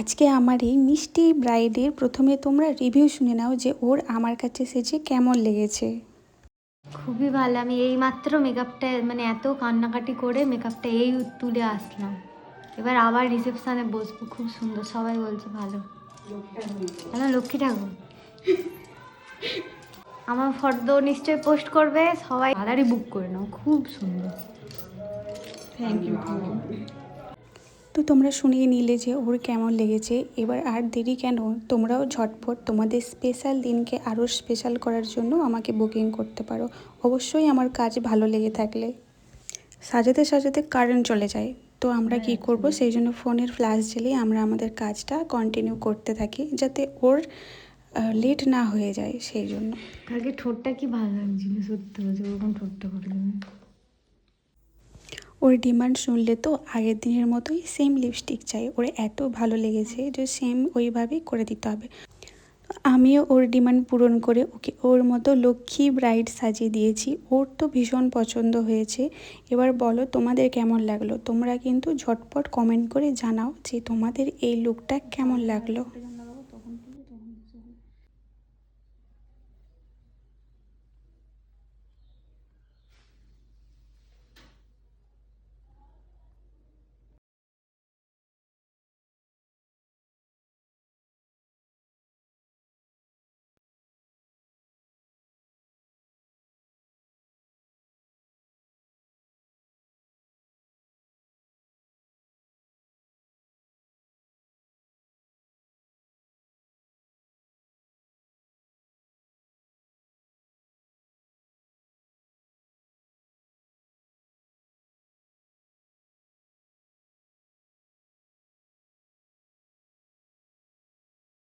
আজকে আমার এই মিষ্টি ব্রাইডের প্রথমে তোমরা রিভিউ শুনে নাও যে ওর আমার কাছে সেজে কেমন লেগেছে। খুবই ভালো। আমি এই মাত্র মেকআপটা মানে এত কান্নাকাটি করে মেকআপটা এই তুলে আসলাম। এবার আবার রিসেপশনে বসবো। খুব সুন্দর, সবাই বলছে ভালো। হ্যালো লক্ষ্মী ঠাকুর, আমার ফটো নিশ্চয়ই পোস্ট করবে সবাই, তাড়াতাড়ি বুক করে নাও। খুব সুন্দর। Thank you. তো তোমরা শুনিয়ে নিলে যে ওর কেমন লেগেছে। এবার আর দেরি কেন, তোমরাও ঝটপট তোমাদের স্পেশাল দিনকে আরও স্পেশাল করার জন্য আমাকে বুকিং করতে পারো। অবশ্যই আমার কাজ ভালো লেগে থাকলে। সাজাতে সাজাতে কারেন্ট চলে যায়, তো আমরা কি করব, সেই জন্য ফোনের ফ্ল্যাশ জ্বালিয়ে আমরা আমাদের কাজটা কন্টিনিউ করতে থাকি যাতে ওর লেট না হয়ে যায় সেই জন্য। কালকে ঠোঁটটা কি ভালো লাগছিল, সত্যি বলছে ওরকম ঠোঁটটা করে দেবে। ওর ডিমান্ড শুনলে তো আগের দিনের মতোই সেম লিপস্টিক চাই। ওর এত ভালো লেগেছে যে সেম ওইভাবেই করে দিতে হবে। আমিও ওর ডিমান্ড পূরণ করে ওকে ওর মতো লক্ষ্মী ব্রাইড সাজিয়ে দিয়েছি। ওর তো ভীষণ পছন্দ হয়েছে। এবার বলো তোমাদের কেমন লাগলো। তোমরা কিন্তু ঝটপট কমেন্ট করে জানাও যে তোমাদের এই লুকটা কেমন লাগলো।